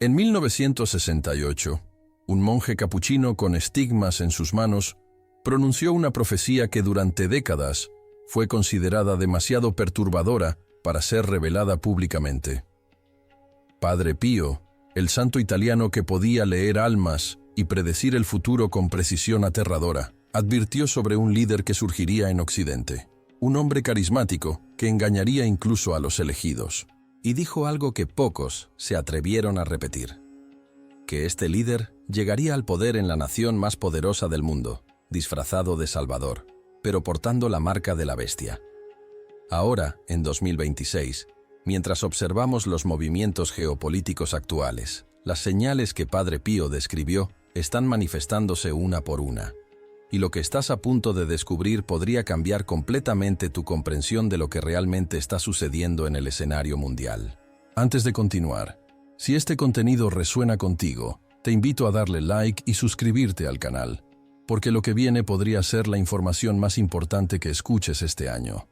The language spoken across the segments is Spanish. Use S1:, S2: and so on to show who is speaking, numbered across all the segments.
S1: En 1968, un monje capuchino con estigmas en sus manos pronunció una profecía que durante décadas fue considerada demasiado perturbadora para ser revelada públicamente. Padre Pío, el santo italiano que podía leer almas y predecir el futuro con precisión aterradora, advirtió sobre un líder que surgiría en Occidente, un hombre carismático que engañaría incluso a los elegidos. Y dijo algo que pocos se atrevieron a repetir: que este líder llegaría al poder en la nación más poderosa del mundo, disfrazado de Salvador, pero portando la marca de la bestia. Ahora, en 2026, mientras observamos los movimientos geopolíticos actuales, las señales que Padre Pío describió están manifestándose una por una. Y lo que estás a punto de descubrir podría cambiar completamente tu comprensión de lo que realmente está sucediendo en el escenario mundial. Antes de continuar, si este contenido resuena contigo, te invito a darle like y suscribirte al canal, porque lo que viene podría ser la información más importante que escuches este año.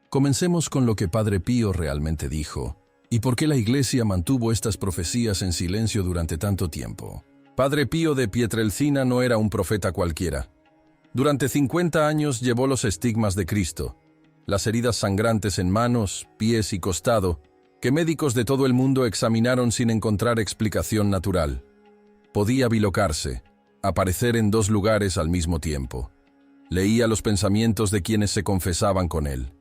S1: Comencemos con lo que Padre Pío realmente dijo, y por qué la Iglesia mantuvo estas profecías en silencio durante tanto tiempo. Padre Pío de Pietrelcina no era un profeta cualquiera. Durante 50 años llevó los estigmas de Cristo, las heridas sangrantes en manos, pies y costado, que médicos de todo el mundo examinaron sin encontrar explicación natural. Podía bilocarse, aparecer en dos lugares al mismo tiempo. Leía los pensamientos de quienes se confesaban con él.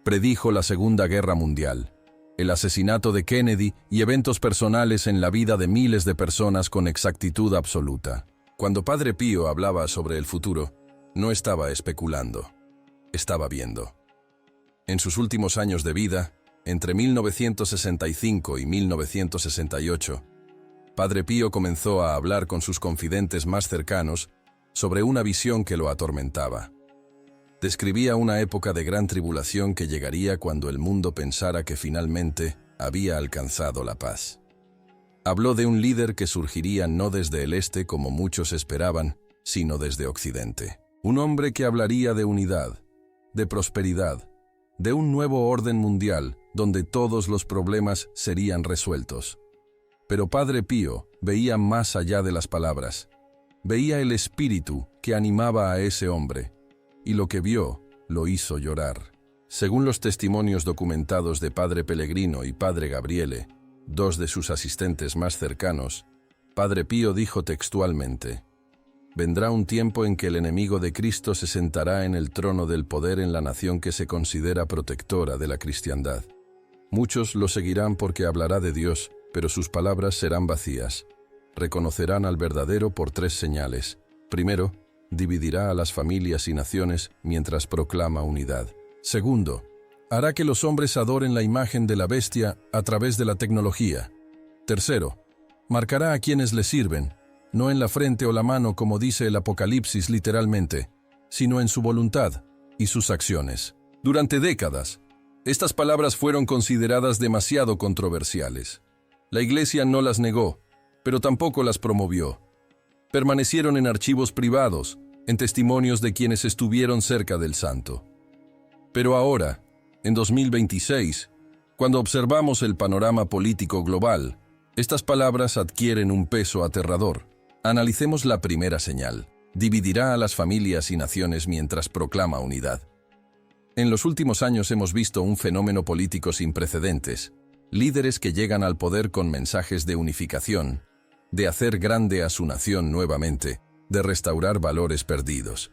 S1: Predijo la Segunda Guerra Mundial, el asesinato de Kennedy y eventos personales en la vida de miles de personas con exactitud absoluta. Cuando Padre Pío hablaba sobre el futuro, no estaba especulando, estaba viendo. En sus últimos años de vida, entre 1965 y 1968, Padre Pío comenzó a hablar con sus confidentes más cercanos sobre una visión que lo atormentaba. Describía una época de gran tribulación que llegaría cuando el mundo pensara que finalmente había alcanzado la paz. Habló de un líder que surgiría no desde el este como muchos esperaban, sino desde Occidente. Un hombre que hablaría de unidad, de prosperidad, de un nuevo orden mundial donde todos los problemas serían resueltos. Pero Padre Pío veía más allá de las palabras. Veía el espíritu que animaba a ese hombre. Y lo que vio lo hizo llorar. Según los testimonios documentados de Padre Pellegrino y Padre Gabriele, dos de sus asistentes más cercanos, Padre Pío dijo textualmente: «Vendrá un tiempo en que el enemigo de Cristo se sentará en el trono del poder en la nación que se considera protectora de la cristiandad. Muchos lo seguirán porque hablará de Dios, pero sus palabras serán vacías. Reconocerán al verdadero por tres señales. Primero, dividirá a las familias y naciones mientras proclama unidad. Segundo, hará que los hombres adoren la imagen de la bestia a través de la tecnología. Tercero, marcará a quienes le sirven, no en la frente o la mano como dice el Apocalipsis literalmente, sino en su voluntad y sus acciones». Durante décadas, estas palabras fueron consideradas demasiado controversiales. La Iglesia no las negó, pero tampoco las promovió. Permanecieron en archivos privados, en testimonios de quienes estuvieron cerca del santo. Pero ahora, en 2026, cuando observamos el panorama político global, estas palabras adquieren un peso aterrador. Analicemos la primera señal: dividirá a las familias y naciones mientras proclama unidad. En los últimos años hemos visto un fenómeno político sin precedentes: líderes que llegan al poder con mensajes de unificación, de hacer grande a su nación nuevamente, de restaurar valores perdidos.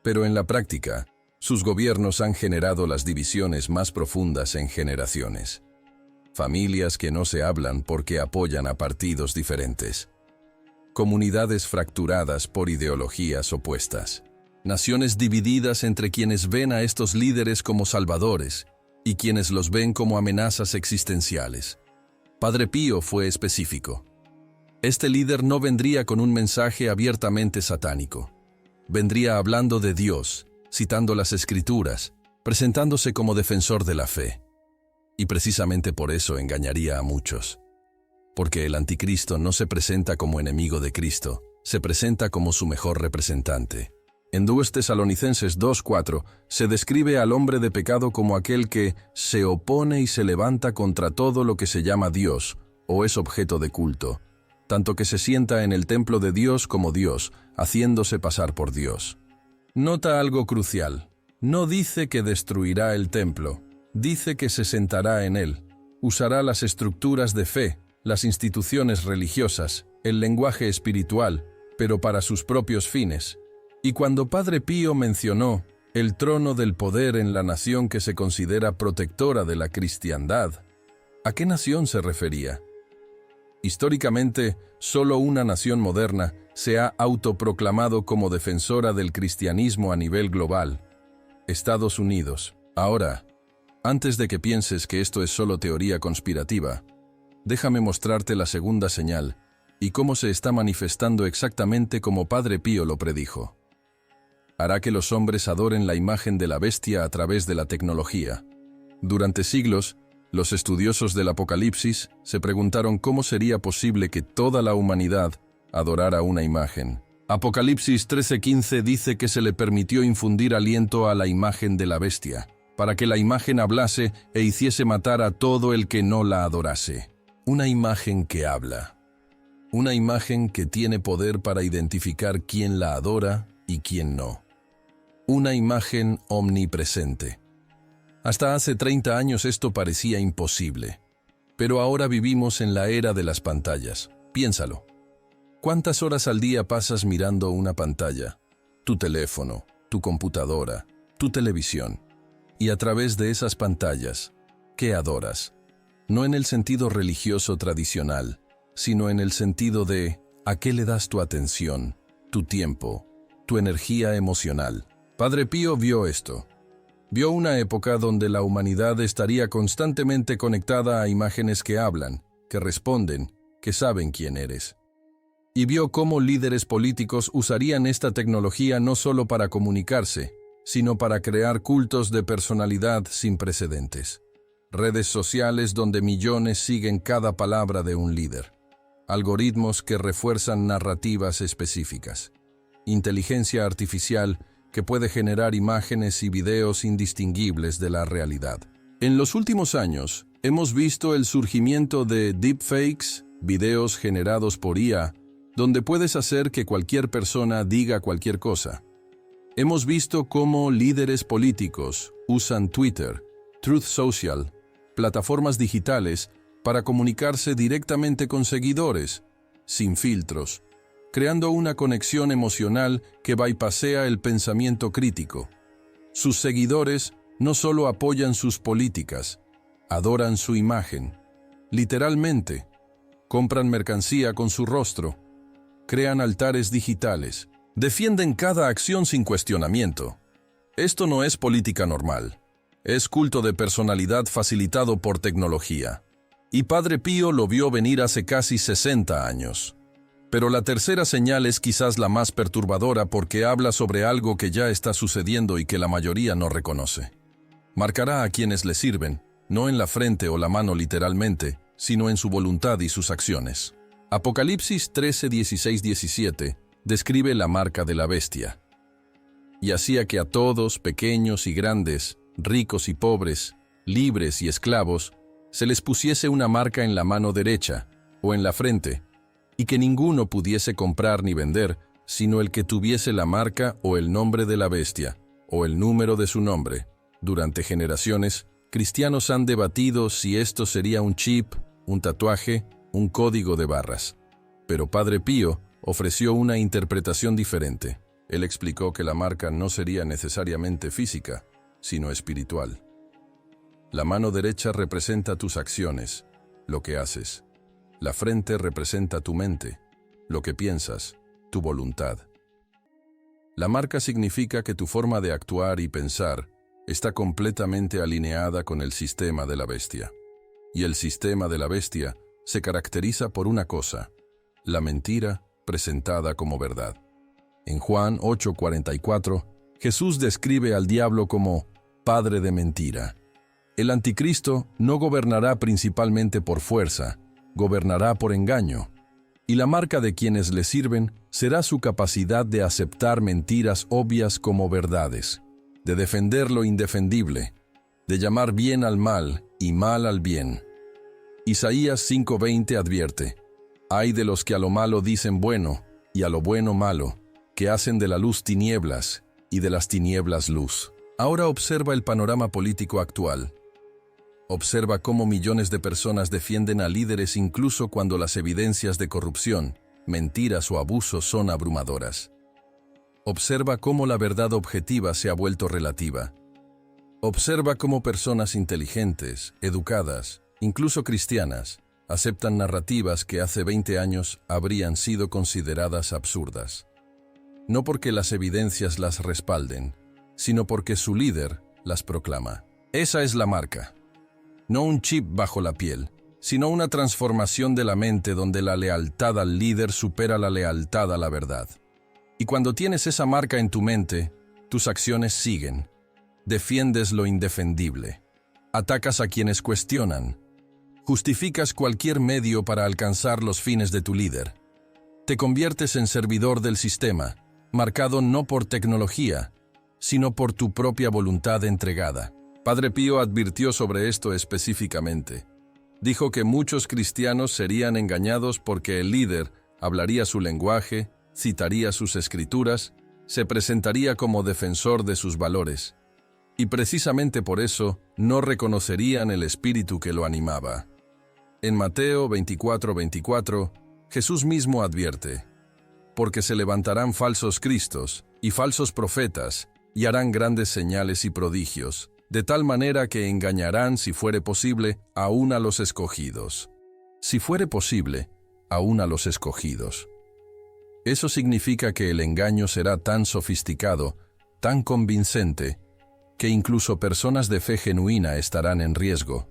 S1: Pero en la práctica, sus gobiernos han generado las divisiones más profundas en generaciones. Familias que no se hablan porque apoyan a partidos diferentes. Comunidades fracturadas por ideologías opuestas. Naciones divididas entre quienes ven a estos líderes como salvadores y quienes los ven como amenazas existenciales. Padre Pío fue específico. Este líder no vendría con un mensaje abiertamente satánico. Vendría hablando de Dios, citando las Escrituras, presentándose como defensor de la fe. Y precisamente por eso engañaría a muchos. Porque el anticristo no se presenta como enemigo de Cristo, se presenta como su mejor representante. En 2 Tesalonicenses 2:4 se describe al hombre de pecado como aquel que se opone y se levanta contra todo lo que se llama Dios o es objeto de culto, tanto que se sienta en el templo de Dios como Dios, haciéndose pasar por Dios. Nota algo crucial. No dice que destruirá el templo, dice que se sentará en él. Usará las estructuras de fe, las instituciones religiosas, el lenguaje espiritual, pero para sus propios fines. Y cuando Padre Pío mencionó el trono del poder en la nación que se considera protectora de la cristiandad, ¿a qué nación se refería? Históricamente, solo una nación moderna se ha autoproclamado como defensora del cristianismo a nivel global: Estados Unidos. Ahora, antes de que pienses que esto es solo teoría conspirativa, déjame mostrarte la segunda señal y cómo se está manifestando exactamente como Padre Pío lo predijo. Hará que los hombres adoren la imagen de la bestia a través de la tecnología. Durante siglos, los estudiosos del Apocalipsis se preguntaron cómo sería posible que toda la humanidad adorara una imagen. Apocalipsis 13:15 dice que se le permitió infundir aliento a la imagen de la bestia, para que la imagen hablase e hiciese matar a todo el que no la adorase. Una imagen que habla. Una imagen que tiene poder para identificar quién la adora y quién no. Una imagen omnipresente. Hasta hace 30 años esto parecía imposible, pero ahora vivimos en la era de las pantallas. Piénsalo. ¿Cuántas horas al día pasas mirando una pantalla? Tu teléfono, tu computadora, tu televisión. Y a través de esas pantallas, ¿qué adoras? No en el sentido religioso tradicional, sino en el sentido de ¿a qué le das tu atención, tu tiempo, tu energía emocional? Padre Pío vio esto. Vio una época donde la humanidad estaría constantemente conectada a imágenes que hablan, que responden, que saben quién eres. Y vio cómo líderes políticos usarían esta tecnología no solo para comunicarse, sino para crear cultos de personalidad sin precedentes. Redes sociales donde millones siguen cada palabra de un líder. Algoritmos que refuerzan narrativas específicas. Inteligencia artificial que puede generar imágenes y videos indistinguibles de la realidad. En los últimos años, hemos visto el surgimiento de deepfakes, videos generados por IA, donde puedes hacer que cualquier persona diga cualquier cosa. Hemos visto cómo líderes políticos usan Twitter, Truth Social, plataformas digitales para comunicarse directamente con seguidores, sin filtros, creando una conexión emocional que bypassea el pensamiento crítico. Sus seguidores no solo apoyan sus políticas, adoran su imagen. Literalmente, compran mercancía con su rostro, crean altares digitales, defienden cada acción sin cuestionamiento. Esto no es política normal, es culto de personalidad facilitado por tecnología. Y Padre Pío lo vio venir hace casi 60 años. Pero la tercera señal es quizás la más perturbadora porque habla sobre algo que ya está sucediendo y que la mayoría no reconoce. Marcará a quienes le sirven, no en la frente o la mano literalmente, sino en su voluntad y sus acciones. Apocalipsis 13, 16, 17 describe la marca de la bestia. Y hacía que a todos, pequeños y grandes, ricos y pobres, libres y esclavos, se les pusiese una marca en la mano derecha o en la frente, y que ninguno pudiese comprar ni vender, sino el que tuviese la marca o el nombre de la bestia, o el número de su nombre. Durante generaciones, cristianos han debatido si esto sería un chip, un tatuaje, un código de barras. Pero Padre Pío ofreció una interpretación diferente. Él explicó que la marca no sería necesariamente física, sino espiritual. La mano derecha representa tus acciones, lo que haces. La frente representa tu mente, lo que piensas, tu voluntad. La marca significa que tu forma de actuar y pensar está completamente alineada con el sistema de la bestia. Y el sistema de la bestia se caracteriza por una cosa: la mentira presentada como verdad. En Juan 8:44, Jesús describe al diablo como padre de mentira. El anticristo no gobernará principalmente por fuerza, gobernará por engaño. Y la marca de quienes le sirven será su capacidad de aceptar mentiras obvias como verdades, de defender lo indefendible, de llamar bien al mal y mal al bien. Isaías 5:20 advierte: «Ay de los que a lo malo dicen bueno, y a lo bueno malo, que hacen de la luz tinieblas, y de las tinieblas luz». Ahora observa el panorama político actual. Observa cómo millones de personas defienden a líderes incluso cuando las evidencias de corrupción, mentiras o abusos son abrumadoras. Observa cómo la verdad objetiva se ha vuelto relativa. Observa cómo personas inteligentes, educadas, incluso cristianas, aceptan narrativas que hace 20 años habrían sido consideradas absurdas. No porque las evidencias las respalden, sino porque su líder las proclama. Esa es la marca. No un chip bajo la piel, sino una transformación de la mente donde la lealtad al líder supera la lealtad a la verdad. Y cuando tienes esa marca en tu mente, tus acciones siguen. Defiendes lo indefendible. Atacas a quienes cuestionan. Justificas cualquier medio para alcanzar los fines de tu líder. Te conviertes en servidor del sistema, marcado no por tecnología, sino por tu propia voluntad entregada. Padre Pío advirtió sobre esto específicamente. Dijo que muchos cristianos serían engañados porque el líder hablaría su lenguaje, citaría sus escrituras, se presentaría como defensor de sus valores. Y precisamente por eso no reconocerían el espíritu que lo animaba. En Mateo 24:24, Jesús mismo advierte: «Porque se levantarán falsos cristos y falsos profetas, y harán grandes señales y prodigios, de tal manera que engañarán, si fuere posible, aún a los escogidos». Si fuere posible, aún a los escogidos. Eso significa que el engaño será tan sofisticado, tan convincente, que incluso personas de fe genuina estarán en riesgo.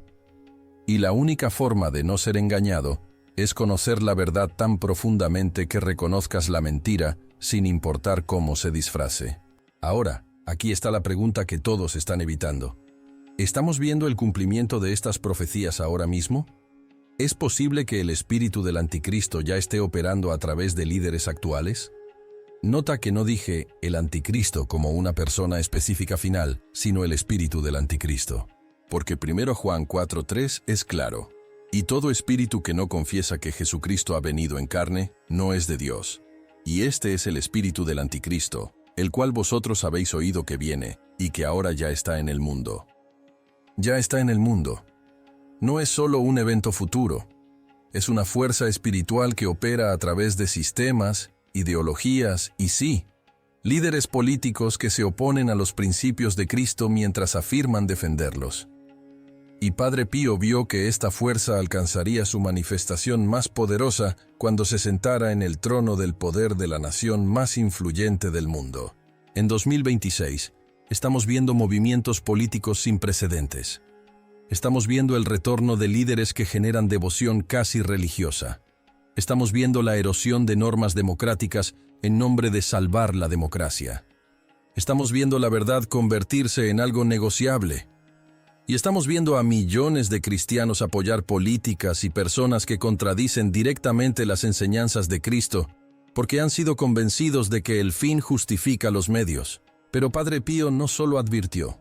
S1: Y la única forma de no ser engañado es conocer la verdad tan profundamente que reconozcas la mentira, sin importar cómo se disfrace. Ahora, aquí está la pregunta que todos están evitando. ¿Estamos viendo el cumplimiento de estas profecías ahora mismo? ¿Es posible que el espíritu del anticristo ya esté operando a través de líderes actuales? Nota que no dije el anticristo como una persona específica final, sino el espíritu del anticristo. Porque 1 Juan 4:3 es claro: «Y todo espíritu que no confiesa que Jesucristo ha venido en carne, no es de Dios. Y este es el espíritu del anticristo, el cual vosotros habéis oído que viene, y que ahora ya está en el mundo». Ya está en el mundo. No es solo un evento futuro. Es una fuerza espiritual que opera a través de sistemas, ideologías y sí, líderes políticos que se oponen a los principios de Cristo mientras afirman defenderlos. Y Padre Pío vio que esta fuerza alcanzaría su manifestación más poderosa cuando se sentara en el trono del poder de la nación más influyente del mundo. En 2026, estamos viendo movimientos políticos sin precedentes. Estamos viendo el retorno de líderes que generan devoción casi religiosa. Estamos viendo la erosión de normas democráticas en nombre de salvar la democracia. Estamos viendo la verdad convertirse en algo negociable. Y estamos viendo a millones de cristianos apoyar políticas y personas que contradicen directamente las enseñanzas de Cristo, porque han sido convencidos de que el fin justifica los medios. Pero Padre Pío no solo advirtió,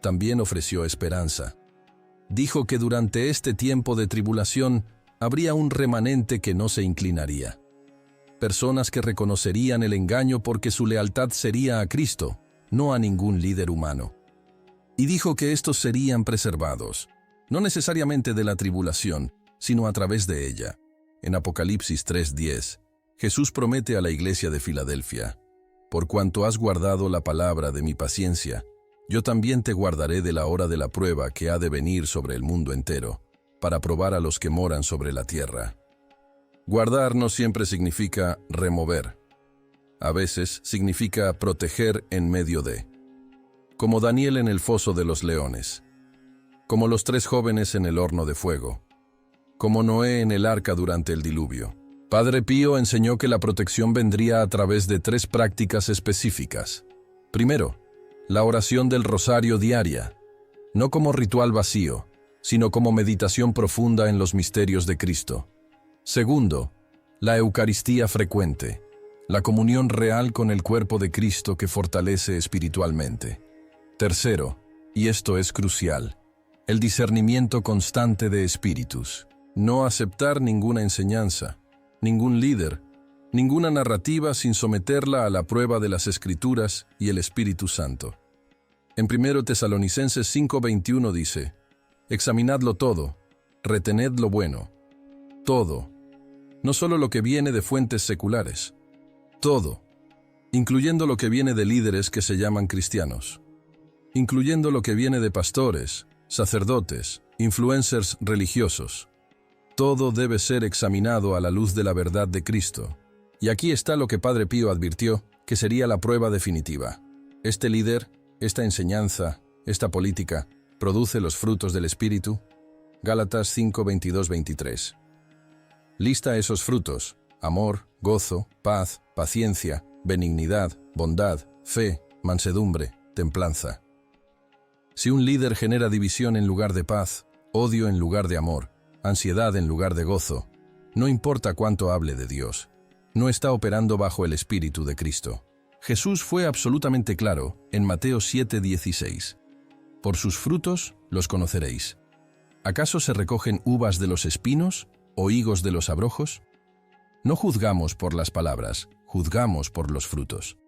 S1: también ofreció esperanza. Dijo que durante este tiempo de tribulación habría un remanente que no se inclinaría. Personas que reconocerían el engaño porque su lealtad sería a Cristo, no a ningún líder humano. Y dijo que estos serían preservados, no necesariamente de la tribulación, sino a través de ella. En Apocalipsis 3:10, Jesús promete a la iglesia de Filadelfia: «Por cuanto has guardado la palabra de mi paciencia, yo también te guardaré de la hora de la prueba que ha de venir sobre el mundo entero, para probar a los que moran sobre la tierra». Guardar no siempre significa remover. A veces significa proteger en medio de. Como Daniel en el foso de los leones. Como los 3 jóvenes en el horno de fuego. Como Noé en el arca durante el diluvio. Padre Pío enseñó que la protección vendría a través de 3 prácticas específicas. Primero, la oración del rosario diaria, no como ritual vacío, sino como meditación profunda en los misterios de Cristo. Segundo, la Eucaristía frecuente, la comunión real con el cuerpo de Cristo que fortalece espiritualmente. Tercero, y esto es crucial, El discernimiento constante de espíritus. No aceptar ninguna enseñanza, ningún líder, ninguna narrativa sin someterla a la prueba de las Escrituras y el Espíritu Santo. En 1 Tesalonicenses 5:21 dice: examinadlo todo, retened lo bueno, todo, no solo lo que viene de fuentes seculares, todo, incluyendo lo que viene de líderes que se llaman cristianos, incluyendo lo que viene de pastores, sacerdotes, influencers religiosos. Todo debe ser examinado a la luz de la verdad de Cristo. Y aquí está lo que Padre Pío advirtió, que sería la prueba definitiva. Este líder, esta enseñanza, esta política, ¿produce los frutos del Espíritu? Gálatas 5:22-23. Lista esos frutos: amor, gozo, paz, paciencia, benignidad, bondad, fe, mansedumbre, templanza. Si un líder genera división en lugar de paz, odio en lugar de amor, ansiedad en lugar de gozo, no importa cuánto hable de Dios, no está operando bajo el Espíritu de Cristo. Jesús fue absolutamente claro en Mateo 7:16. Por sus frutos los conoceréis. ¿Acaso se recogen uvas de los espinos o higos de los abrojos? No juzgamos por las palabras, juzgamos por los frutos.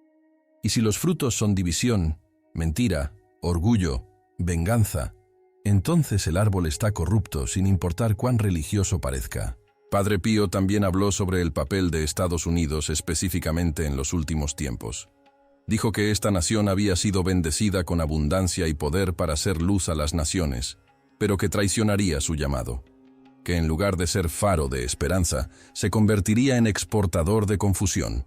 S1: Y si los frutos son división, mentira, orgullo, venganza, entonces el árbol está corrupto sin importar cuán religioso parezca. Padre Pío también habló sobre el papel de Estados Unidos específicamente en los últimos tiempos. Dijo que esta nación había sido bendecida con abundancia y poder para hacer luz a las naciones, pero que traicionaría su llamado, que en lugar de ser faro de esperanza, se convertiría en exportador de confusión,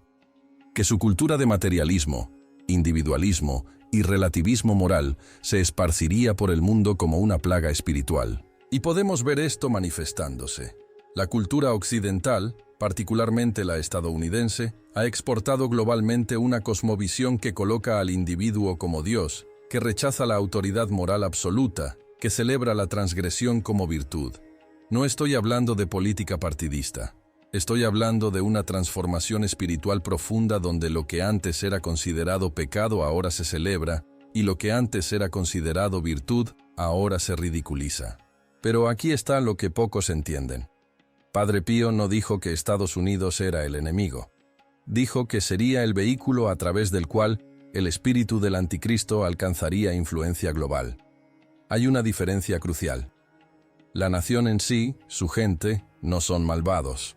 S1: que su cultura de materialismo, individualismo y relativismo moral se esparciría por el mundo como una plaga espiritual. Y podemos ver esto manifestándose. La cultura occidental, particularmente la estadounidense, ha exportado globalmente una cosmovisión que coloca al individuo como Dios, que rechaza la autoridad moral absoluta, que celebra la transgresión como virtud. No estoy hablando de política partidista. Estoy hablando de una transformación espiritual profunda donde lo que antes era considerado pecado ahora se celebra, y lo que antes era considerado virtud ahora se ridiculiza. Pero aquí está lo que pocos entienden. Padre Pío no dijo que Estados Unidos era el enemigo. Dijo que sería el vehículo a través del cual el espíritu del anticristo alcanzaría influencia global. Hay una diferencia crucial. La nación en sí, su gente, no son malvados.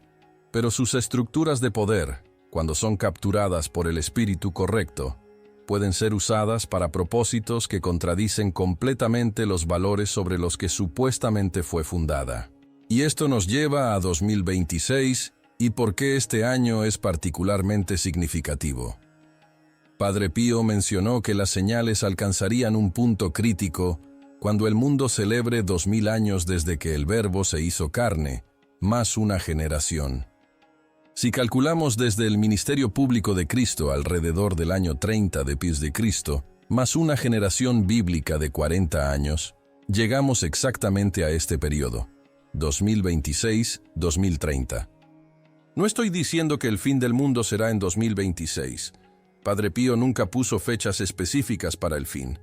S1: Pero sus estructuras de poder, cuando son capturadas por el espíritu correcto, pueden ser usadas para propósitos que contradicen completamente los valores sobre los que supuestamente fue fundada. Y esto nos lleva a 2026 y por qué este año es particularmente significativo. Padre Pío mencionó que las señales alcanzarían un punto crítico cuando el mundo celebre 2000 años desde que el Verbo se hizo carne, más una generación. Si calculamos desde el ministerio público de Cristo alrededor del año 30 después de Cristo, más una generación bíblica de 40 años, llegamos exactamente a este periodo, 2026-2030. No estoy diciendo que el fin del mundo será en 2026. Padre Pío nunca puso fechas específicas para el fin,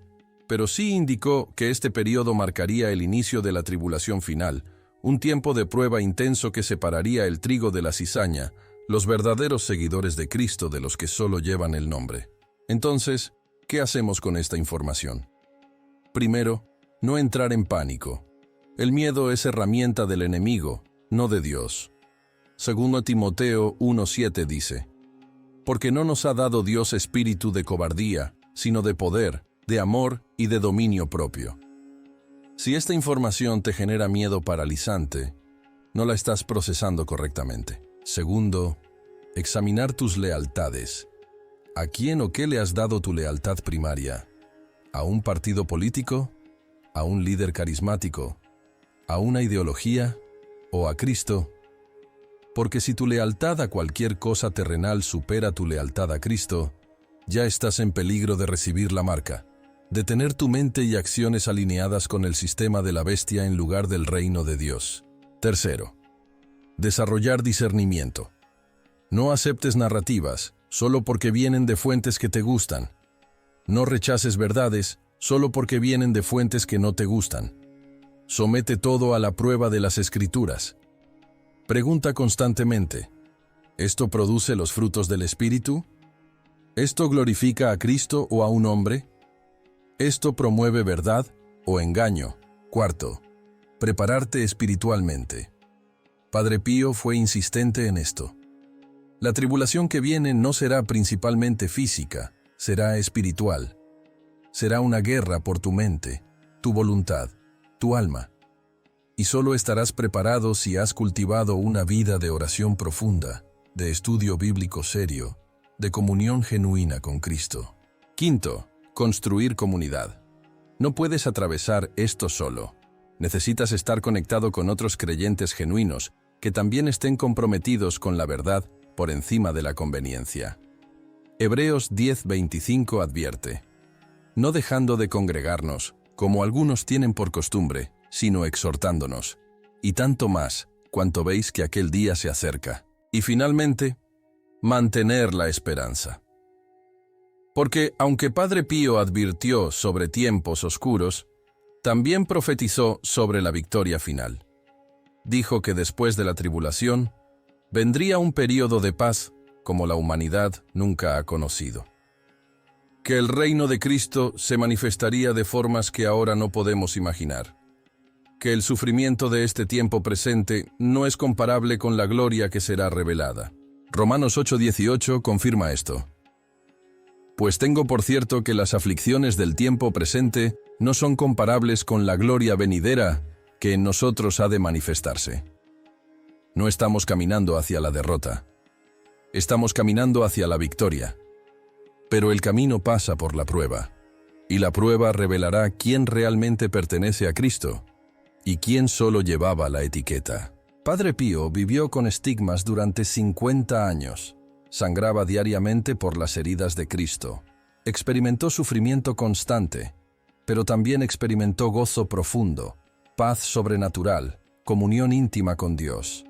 S1: pero sí indicó que este periodo marcaría el inicio de la tribulación final, un tiempo de prueba intenso que separaría el trigo de la cizaña, los verdaderos seguidores de Cristo de los que solo llevan el nombre. Entonces, ¿qué hacemos con esta información? Primero, no entrar en pánico. El miedo es herramienta del enemigo, no de Dios. Segundo Timoteo 1:7 dice: porque no nos ha dado Dios espíritu de cobardía, sino de poder, de amor y de dominio propio. Si esta información te genera miedo paralizante, no la estás procesando correctamente. Segundo, examinar tus lealtades. ¿A quién o qué le has dado tu lealtad primaria? ¿A un partido político? ¿A un líder carismático? ¿A una ideología? ¿O a Cristo? Porque si tu lealtad a cualquier cosa terrenal supera tu lealtad a Cristo, ya estás en peligro de recibir la marca, de tener tu mente y acciones alineadas con el sistema de la bestia en lugar del reino de Dios. Tercero, desarrollar discernimiento. No aceptes narrativas solo porque vienen de fuentes que te gustan. No rechaces verdades solo porque vienen de fuentes que no te gustan. Somete todo a la prueba de las Escrituras. Pregunta constantemente, ¿esto produce los frutos del Espíritu? ¿Esto glorifica a Cristo o a un hombre? ¿Esto promueve verdad o engaño? Cuarto, prepararte espiritualmente. Padre Pío fue insistente en esto. La tribulación que viene no será principalmente física, será espiritual. Será una guerra por tu mente, tu voluntad, tu alma. Y solo estarás preparado si has cultivado una vida de oración profunda, de estudio bíblico serio, de comunión genuina con Cristo. Quinto, construir comunidad. No puedes atravesar esto solo. Necesitas estar conectado con otros creyentes genuinos que también estén comprometidos con la verdad por encima de la conveniencia. Hebreos 10:25 advierte: no dejando de congregarnos, como algunos tienen por costumbre, sino exhortándonos, y tanto más, cuanto veis que aquel día se acerca. Y finalmente, mantener la esperanza. Porque aunque Padre Pío advirtió sobre tiempos oscuros, también profetizó sobre la victoria final. Dijo que después de la tribulación, vendría un período de paz como la humanidad nunca ha conocido. Que el reino de Cristo se manifestaría de formas que ahora no podemos imaginar. Que el sufrimiento de este tiempo presente no es comparable con la gloria que será revelada. Romanos 8:18 confirma esto. Pues tengo por cierto que las aflicciones del tiempo presente no son comparables con la gloria venidera que en nosotros ha de manifestarse. No estamos caminando hacia la derrota. Estamos caminando hacia la victoria. Pero el camino pasa por la prueba, y la prueba revelará quién realmente pertenece a Cristo y quién solo llevaba la etiqueta. Padre Pío vivió con estigmas durante 50 años. Sangraba diariamente por las heridas de Cristo. Experimentó sufrimiento constante, pero también experimentó gozo profundo, paz sobrenatural, comunión íntima con Dios.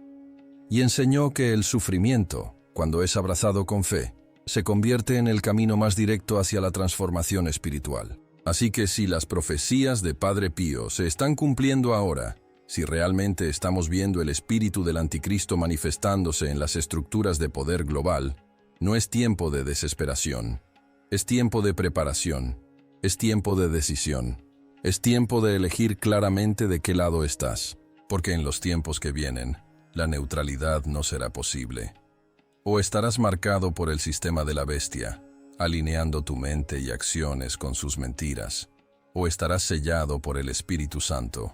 S1: Y enseñó que el sufrimiento, cuando es abrazado con fe, se convierte en el camino más directo hacia la transformación espiritual. Así que si las profecías de Padre Pío se están cumpliendo ahora, si realmente estamos viendo el espíritu del anticristo manifestándose en las estructuras de poder global, no es tiempo de desesperación, es tiempo de preparación, es tiempo de decisión, es tiempo de elegir claramente de qué lado estás, porque en los tiempos que vienen, la neutralidad no será posible. O estarás marcado por el sistema de la bestia, alineando tu mente y acciones con sus mentiras, o estarás sellado por el Espíritu Santo,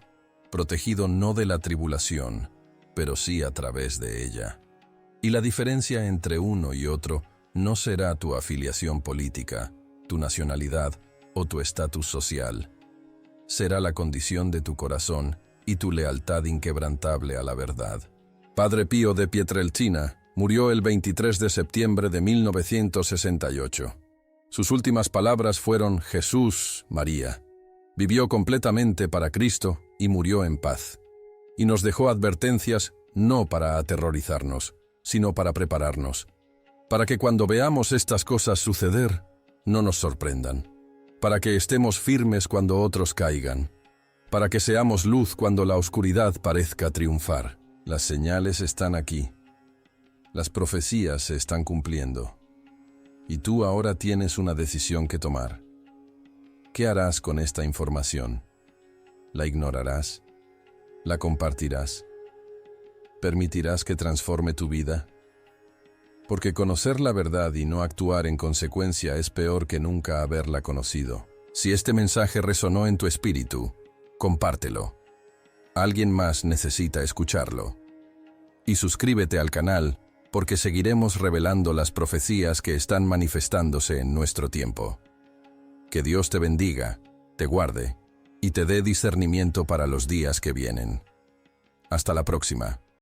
S1: protegido no de la tribulación, pero sí a través de ella. Y la diferencia entre uno y otro no será tu afiliación política, tu nacionalidad o tu estatus social. Será la condición de tu corazón y tu lealtad inquebrantable a la verdad. Padre Pío de Pietrelcina murió el 23 de septiembre de 1968. Sus últimas palabras fueron Jesús, María. Vivió completamente para Cristo y murió en paz. Y nos dejó advertencias no para aterrorizarnos, sino para prepararnos, para que cuando veamos estas cosas suceder, no nos sorprendan, para que estemos firmes cuando otros caigan, para que seamos luz cuando la oscuridad parezca triunfar. Las señales están aquí. Las profecías se están cumpliendo. Y tú ahora tienes una decisión que tomar. ¿Qué harás con esta información? ¿La ignorarás? ¿La compartirás? ¿Permitirás que transforme tu vida? Porque conocer la verdad y no actuar en consecuencia es peor que nunca haberla conocido. Si este mensaje resonó en tu espíritu, compártelo. Alguien más necesita escucharlo. Y suscríbete al canal, porque seguiremos revelando las profecías que están manifestándose en nuestro tiempo. Que Dios te bendiga, te guarde y te dé discernimiento para los días que vienen. Hasta la próxima.